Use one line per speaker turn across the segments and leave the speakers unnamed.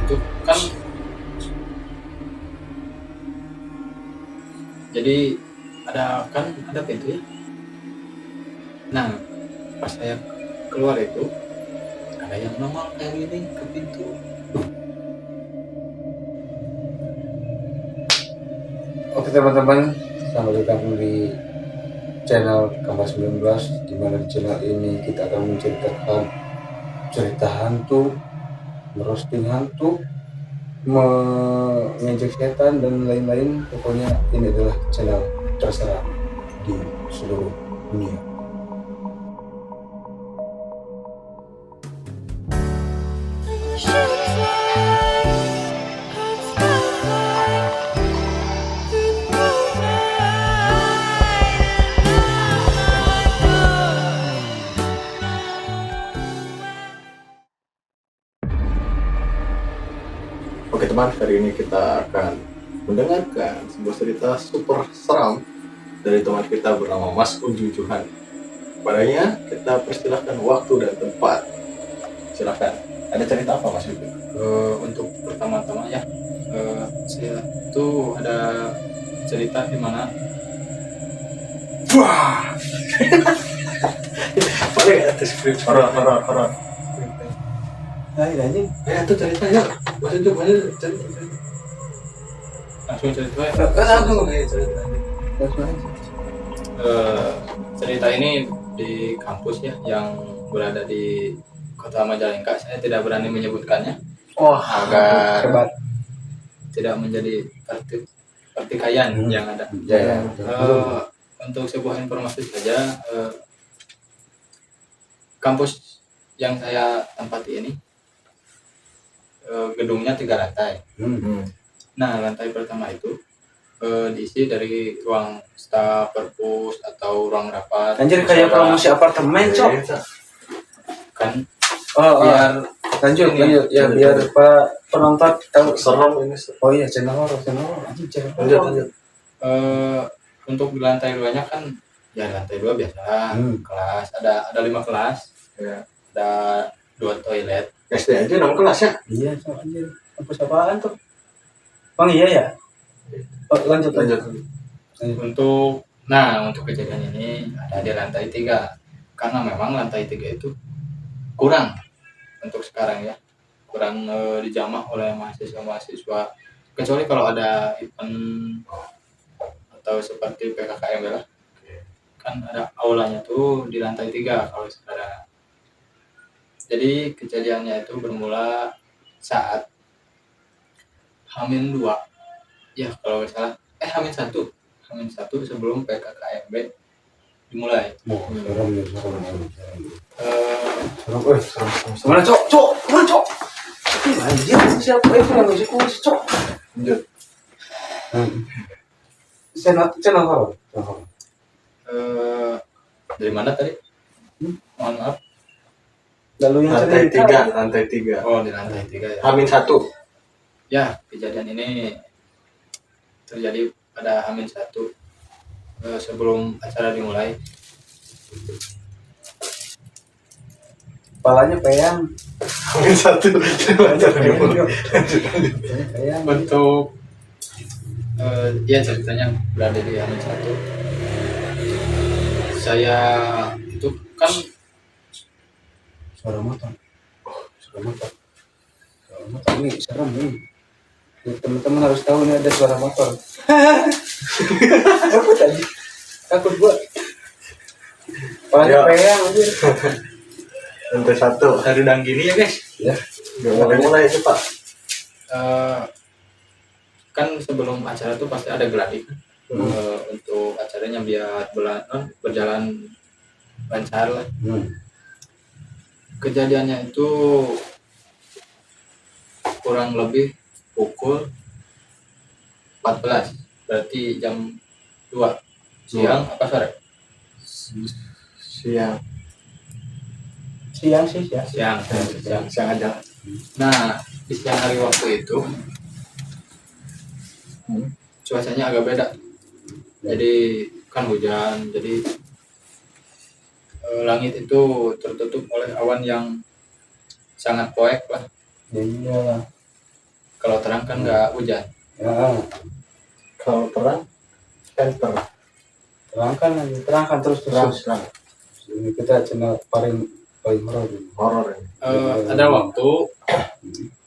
itu kan jadi ada pintu ya. Nah pas saya keluar itu ada yang nongol kayak gini ke pintu.
Oke teman-teman, selamat datang di channel Kamar 19, di mana di channel ini kita akan menceritakan cerita hantu, merosting hantu, mengejek setan dan lain-lain. Pokoknya ini adalah channel terserah di seluruh dunia.
Oke teman, hari ini kita akan mendengarkan sebuah cerita super seram dari teman kita bernama Mas Unjujuhan. Padanya kita persilahkan waktu dan tempat. Silahkan. Ada cerita apa Mas Uju? Untuk pertama-tama ya, saya tuh ada cerita di mana. Wah. Boleh ada skrip horor.
Anjing.
Itu ceritanya. Mas Uju cerita. Langsung cerita ya. Cerita ini di kampus ya, yang berada di Kota Majalengka. Saya tidak berani menyebutkannya agar
Hebat.
tidak menjadi pertikaian yang ada.
Ya.
Untuk sebuah informasi saja, kampus yang saya tempati ini gedungnya 3 lantai. Nah, lantai pertama itu diisi dari ruang staf, perpus, atau ruang rapat.
Anjir kayak promosi apartemen, Cok.
Kan
Biar lanjut ya, biar Pak penonton tahu.
serem ini.
Oh iya, channel horor. Anjing channel horor.
Lanjut. Untuk di lantai 2-nya kan ya lantai 2 biasa kelas, ada 5 kelas ya, ada 2 toilet. SD aja 6 kelas ya.
Iya, Cok, anjir. Kampus apaan tuh? Bang iya ya? Oh, lanjut.
Untuk kejadian ini ada di lantai 3, karena memang lantai 3 itu kurang untuk sekarang ya, kurang dijamah oleh mahasiswa, kecuali kalau ada event atau seperti PKKMB lah, kan ada aulanya tuh di lantai 3 kalau sekarang. Jadi kejadiannya itu bermula saat H-2 ya kalau nggak salah, H-1 sebelum PKKMB dimulai.
Mana Cok? Anjir, siapa itu yang ngisi kursi, Cok?
Lanjut.
Channel horor.
Dari mana tadi? Mohon maaf.
Lalu yang
Lantai 3. Oh, di lantai 3 ya.
H-1.
Ya, kejadian ini terjadi pada H-1 sebelum acara dimulai.
Kepalanya peyang.
H-1 bentuk ya ceritanya berada di H-1. Saya itu kan
Suara motor ini serem nih. Teman-teman harus tahu nih ada suara motor. Apa tadi? Takut gua. Kepalanya peyang anjir.
lantai 1 hari dan gini ya guys.
Ya.
Mulai itu Pak. Kan sebelum acara tuh pasti ada gladi untuk acaranya biar berjalan lancar lah. Kejadiannya itu kurang lebih pukul 14, berarti jam 2 siang apa sore? Siang aja. Nah, di siang hari waktu itu cuacanya agak beda. Jadi kan hujan, jadi langit itu tertutup oleh awan yang sangat poek lah.
Ya iyalah.
Kalau terang kan nggak hujan.
Ya,
Kalau terang center
terangkan terus
terang
terus.
terang
Ini kita channel paling paling horor ini.
horor ini.
Ada waktu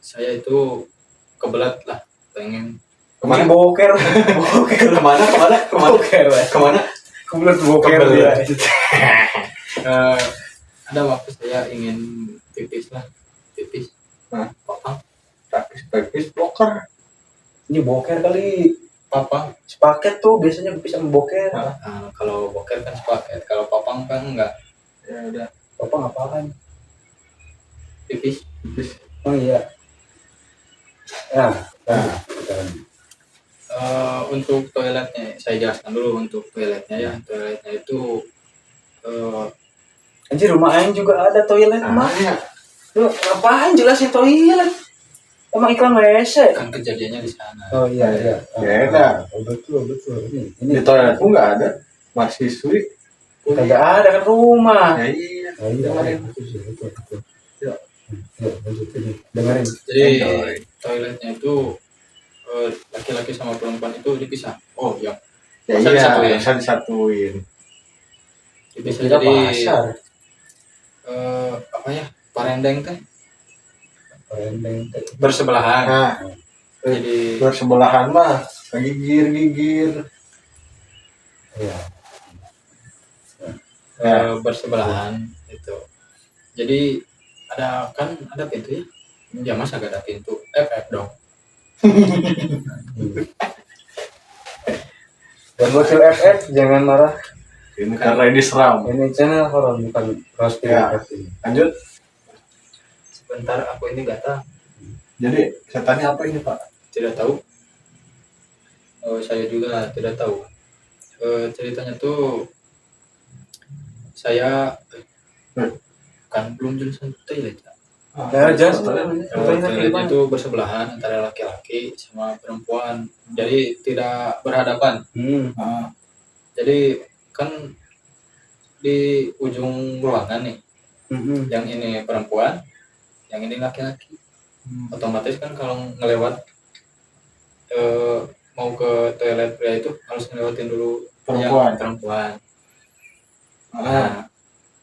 saya itu kebelat lah pengen
Kemana boker? Boker.
Kemana
Boker.
kemana
Kebelet boker
Kebelet.
dia.
eh, ada waktu saya ingin pipis.
Hah?
Papang
praktis poker.
Ini boker kali.
papang
Sepaket tuh biasanya pipis sama boker.
kalau boker kan sepaket, kalau papang kan enggak. Ya udah
Bapak ngapain?
pipis.
Oh iya. Nah,
Untuk toiletnya saya jelaskan dulu. Untuk toiletnya ya, toiletnya itu
anjir rumah Aing juga ada toilet mah.
ya.
Lu ngapain jelasin toilet? Emang iklan WC?
kan kejadiannya di sana.
Oh iya iya.
Beda.
Oh, betul. Ini
Di toiletku nggak ada mahasiswi.
kagak ada kan rumah.
Ya, iya.
Oh iya,
Dengerin.
betul.
Ya.
Ya, lanjut ini. Dengerin.
Jadi
Enjoy.
toiletnya itu laki-laki sama perempuan itu dipisah. Oh ya,
Ya
Masa
iya,
disatuin?
bisa disatuin.
dipisah.
Kira
Jadi
pasar.
apa ya, parendeng teh
Rendeng.
bersebelahan.
Nah,
Jadi
bersebelahan mah gigir.
Iya.
bersebelahan itu. Jadi ada pintu ya. Ya masa gak ada pintu? FF dong.
Dan buat FF jangan marah.
Ini karena ini seram.
Ini channel horor bukan roasting
Ya.
ini.
Lanjut.
Sebentar, aku ini gak tahu.
Jadi setannya apa ini Pak?
Tidak tahu. Saya juga tidak tahu. Ceritanya tuh saya kan belum jelasin toilet.
Ya, jelas.
Toiletnya itu bersebelahan antara laki-laki sama perempuan. Jadi tidak berhadapan.
Ah,
Jadi kan di ujung ruangan nih, yang ini perempuan, yang ini laki-laki. Otomatis kan kalau ngelewat mau ke toilet pria itu harus ngelewatin dulu
Perempuan.
yang perempuan. Nah,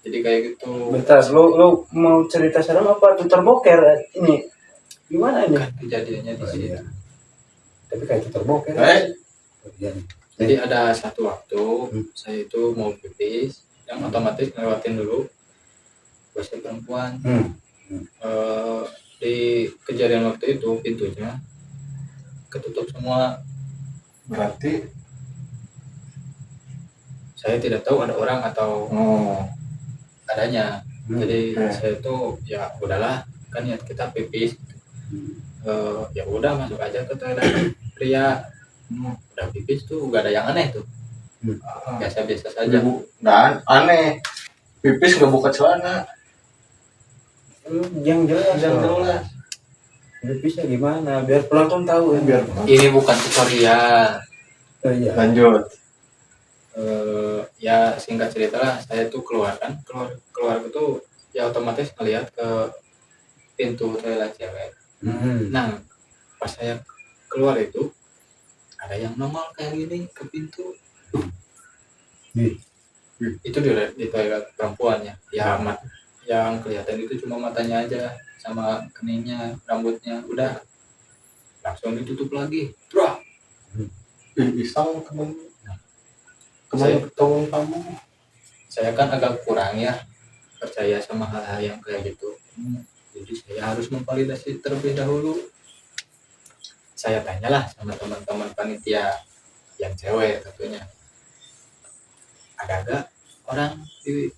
jadi kayak gitu.
Bentar, lu mau cerita serem apa tutor boker ini? Gimana ini?
Kan kejadiannya di
Oh,
sini.
iya. Tapi kayak tutor boker.
Eh.
Oh, iya nih.
Jadi ada satu waktu saya itu mau pipis, yang otomatis ngelewatin dulu bahasa perempuan. Di kejadian waktu itu pintunya ketutup semua.
berarti
Saya tidak tahu ada orang atau adanya. Jadi
oke.
saya tuh ya udahlah, kan niat kita pipis. Ya udah masuk aja ke toilet pria. Udah pipis tuh gak ada yang aneh tuh. Biasa-biasa saja.
Nggak aneh. Pipis nggak buka celana.
Yang jelas.
Jangan jelas.
Pipisnya gimana? Biar penonton tahu.
Biar
Ini bukan tutorial.
Oh, iya.
lanjut.
Ya singkat cerita lah, saya tuh keluar itu ya otomatis ngelihat ke pintu toilet cewek. Nah pas saya keluar itu ada yang nongol kayak gini ke pintu. Itu di toilet perempuannya ya. Yang kelihatan itu cuma matanya aja sama keningnya, rambutnya, udah langsung ditutup lagi. Bro,
Isang temen
Saya-
temen kamu.
saya kan agak kurang ya percaya sama hal-hal yang kayak gitu. Jadi saya harus memvalidasi terlebih dahulu. Saya tanyalah sama teman-teman panitia yang cewek tentunya, ada gak orang di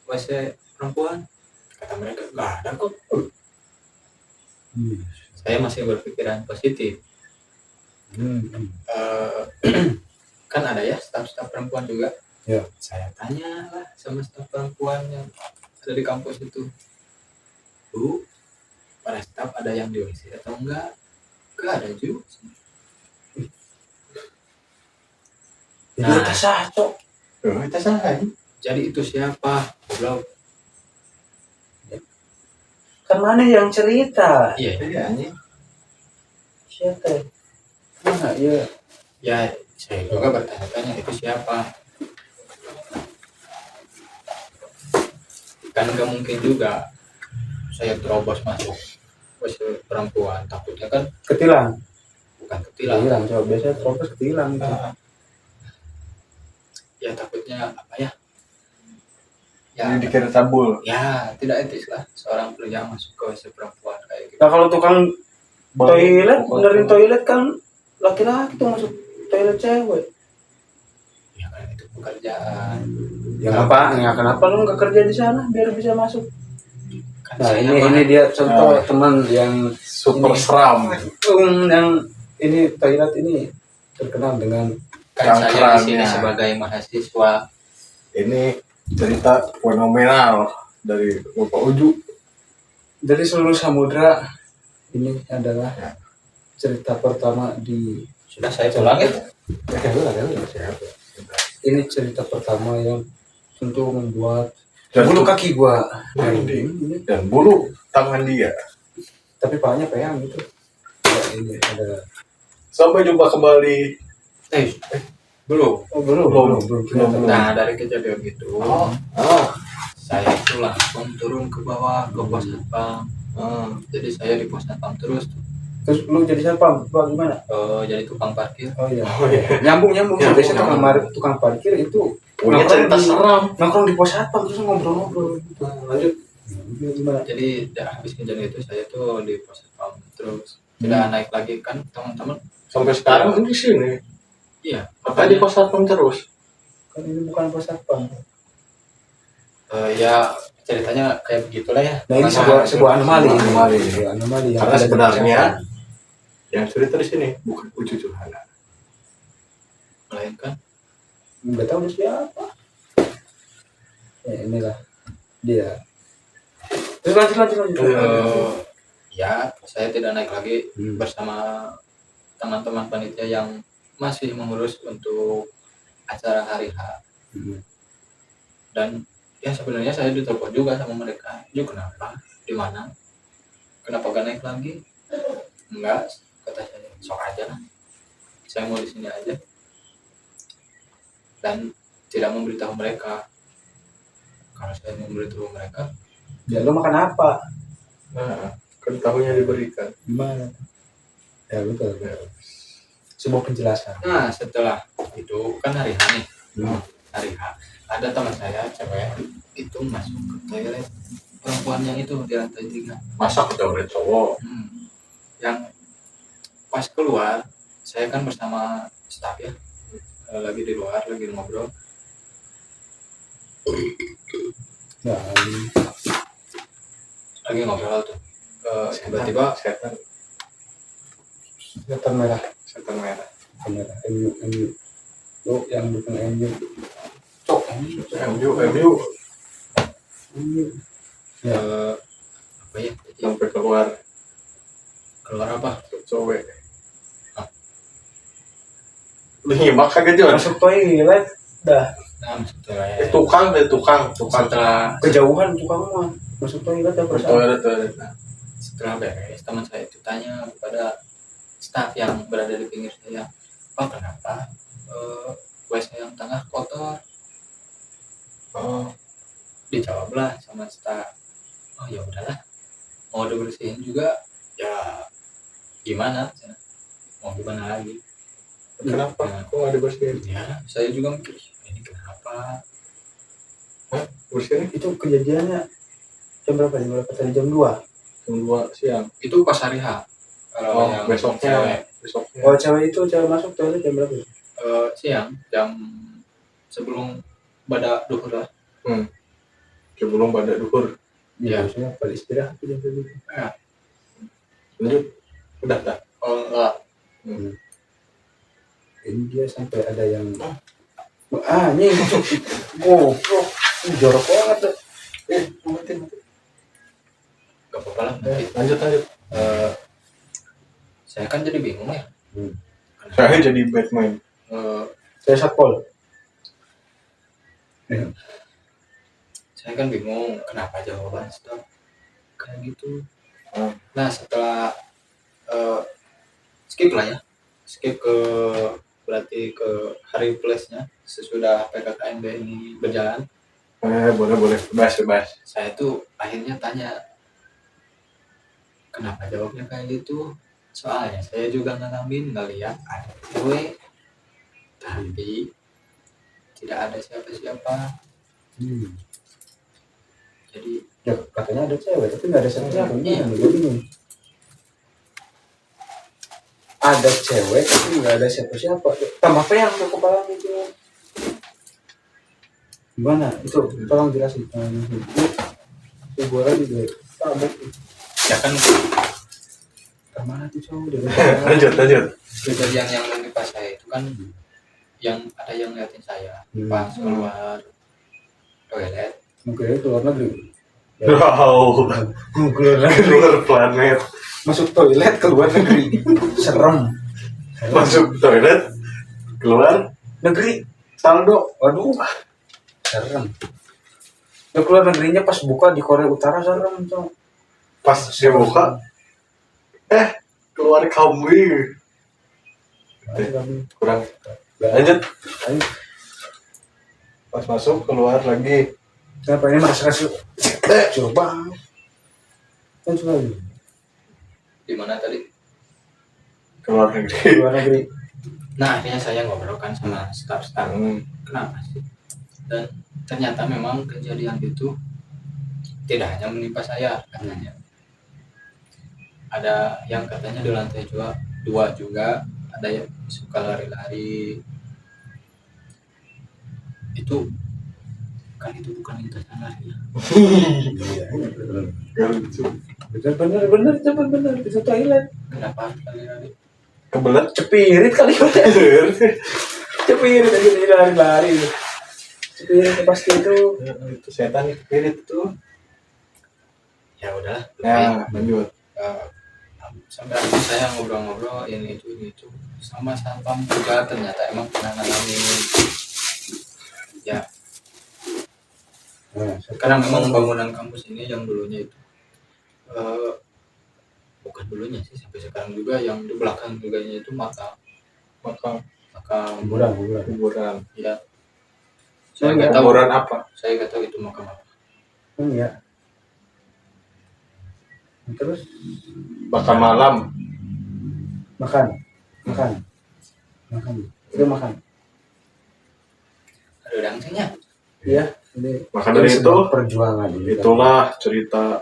WC perempuan? Kata mereka nggak ada kok. Saya masih berpikiran positif. Kan ada ya staf-staf perempuan juga.
Ya.
Saya tanya lah sama staf perempuan yang ada di kampus itu, Bu, para staf ada yang di WC atau enggak? Enggak ada juga.
Jadi kita satu.
Kita salah.
Jadi itu siapa? Goblok.
Kan mana yang cerita?
Iya.
Iya anjing.
siapa ya?
Ya saya juga bertanya-tanya itu siapa. Kan nggak mungkin juga saya terobos masuk bos perempuan, takutnya kan
Ketilang.
bukan ketilang.
Ketilang, coba biasanya terobos ketilang itu.
Ya takutnya apa ya,
Ini dikira cabul.
ya tidak etis lah seorang pria masuk ke WC perempuan kayak gitu.
Nah kalau tukang toilet,
Bau-
benerin toilet kan laki-laki tuh masuk toilet cewek.
Ya kan itu pekerjaan.
Ya apa? Ya kenapa lu nggak kerja di sana biar bisa masuk?
Kan
Nah
saya
ini dia contoh teman yang
Super
ini.
seram.
Yang ini toilet ini terkenal dengan
kan saya di sini
cangkramnya.
sebagai mahasiswa.
Ini cerita fenomenal dari Bapak Uju.
dari seluruh samudra. Ini adalah cerita pertama di
Sudah saya pulang ya.
ini cerita pertama yang tentu membuat
Dan
bulu kaki gua
merinding.
ini,
Dan bulu tangan dia.
tapi palanya peyang gitu. Ya, ini ada
Sampai jumpa kembali.
Belum.
Belum.
Nah dari kejadian itu
Oh.
saya itu langsung turun ke bawah ke pos satpam. Jadi saya di pos satpam terus
terus lu jadi siapa gimana?
jadi tukang parkir.
Oh iya. Nyambung biasanya tukang parkir itu
Punya cerita seram.
nongkrong di pos satpam terus ngobrol-ngobrol gitu.
Lanjut.
Gimana?
Jadi habis kejadian itu saya tuh di pos satpam terus tidak naik lagi kan teman-teman.
Sampai sekarang ini di sini.
Iya.
Apa di pos satpam terus?
Kan ini bukan pos satpam.
Ya ceritanya kayak begitulah ya.
Nah ini
Karena
sebuah anomali.
Anomali.
Sebuah anomali yang
Karena
tidak
sebenarnya
dipercayai.
yang cerita di sini bukan Uju Johana.
melainkan
Nggak tahu dia siapa. Ya inilah dia. Terus lanjut.
ya saya tidak naik lagi
Hmm.
bersama teman-teman panitia yang masih mengurus untuk acara hari H.
Hmm.
Dan ya sebenarnya saya ditelepon juga sama mereka. Ju kenapa? Di mana? Kenapa gak naik lagi? Enggak, kata saya. Sok aja lah. Saya mau di sini aja. Dan tidak memberitahu mereka. Kalau saya memberitahu mereka,
Ya lu makan apa?
Nah, kan tahunya diberikan.
Gimana? Ya betul. Sebuah penjelasan.
nah setelah itu kan hari H nih.
Hmm.
Hari H. Ada teman saya cewek itu masuk ke toilet perempuan yang itu di lantai 3.
Masa kita udah cowok?
Yang pas keluar saya kan bersama staff ya, lagi di luar lagi ngobrol.
Nah,
Lagi ngobrol tuh tiba-tiba
setan
merah.
merah.
Kamera MU. Lu yang bukan MU.
cok
MU
Ya.
apa ya
sampai keluar
apa
cowok. Lu nyimak kagak Jon?
Masuk toilet dah.
nah setelah
Tukang.
setelah
Kejauhan tukang mah. Masuk toilet ya perasaan.
Toilet.
setelah beres teman saya itu tanya kepada staf yang berada di pinggir saya, Pak kenapa WC yang tengah kotor?
Oh,
Dijawablah sama staf, oh ya udahlah, mau dibersihin juga ya gimana, mau gimana lagi.
kenapa? Kok nggak dibersihin?
Ya saya juga mikir ini kenapa.
Bersihin
Itu kejadiannya jam berapa? Tadi jam 2.
jam 2 siang.
Itu pas hari H. Kalau yang
besoknya.
Oh, cewek masuk toilet jam berapa?
siang jam sebelum pada duhur lah.
Sebelum pada duhur.
Iya.
Biasanya pada istirahat tuh jam segitu.
Lanjut. Udah tak?
Oh enggak.
Ini dia sampai ada yang anjing. Goblok. Jorok banget tuh.
Mati.
Gak apa-apa lah nanti.
Lanjut.
Saya kan jadi bingung ya.
Saya jadi Batman.
Saya satpol.
Saya kan bingung kenapa jawaban staf kayak gitu. Nah setelah skip lah ya, skip ke berarti ke hari plusnya sesudah PPKMB ini berjalan.
Boleh bebas.
Saya tuh akhirnya tanya kenapa jawabnya kayak gitu, soalnya saya juga ngalamin ngeliat ada cewek tapi tidak ada siapa-siapa. Jadi
Ya katanya ada cewek tapi nggak ada siapa-siapa.
Iya.
Gue bingung. Ada cewek tapi nggak ada siapa-siapa. Tambah yang ke kepala itu. Gimana? Itu tolong jelasin. Itu gue lagi deh.
ya kan
Kemana tuh cowok dia?
Lanjut.
kejadian yang menimpa saya itu kan yang ada yang ngeliatin saya pas keluar toilet.
Mungkin itu luar negeri.
Wow. Keluar planet.
Masuk toilet ke luar negeri. Serem.
Masuk toilet. Keluar.
Negeri.
Saldo.
Waduh. Serem. Ya keluar negerinya pas buka di Korea Utara serem cowok.
Pas dia buka. Keluar kambing. Kurang. Lanjut. Pas masuk keluar lagi.
Kenapa ini merasa coba kan selalu
Di mana tadi?
Keluar negeri.
luar negeri.
Nah akhirnya saya ngobrol kan sama staff kenapa sih, dan ternyata memang kejadian itu tidak hanya menimpa saya katanya, ada yang katanya di lantai dua juga ada yang suka lari-lari. Itu bukan lintasan lari ya.
Iya
Gak lucu.
bener itu toilet
Kenapa harus lari-lari?
Kebelet.
cepirit kali cepirit aja dia lari-lari cepirit pasti itu
Itu setan spirit tuh.
Ya udah.
Ya lanjut.
Sampai akhirnya saya ngobrol-ngobrol ini itu sama satpam juga ternyata emang pernah ngalamin. Ya karena memang bangunan kampus ini yang dulunya itu bukan dulunya sih, sampai sekarang juga yang di belakang juga itu makam
kuburan
ya. Saya nggak tahu
Kuburan apa?
saya nggak tahu itu makam apa.
ya terus
Makan malam.
makan itu makan
Ada udangnya.
iya ini
Maka dari itu
perjuangan ini
itulah cerita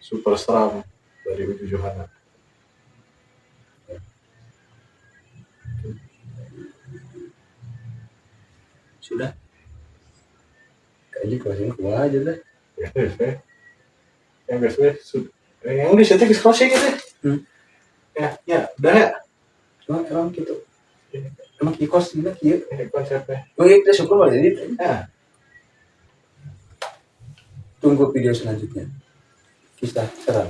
super seram dari Uju Johana.
Sudah.
kayaknya closing gua aja deh
Yang biasanya yang di setting closing gitu. Ya, udah ya.
emang gitu emang kikos gila kieu
Ini konsepnya.
oh iya kita syukur lah jadi
Ya.
tunggu video selanjutnya kisah seram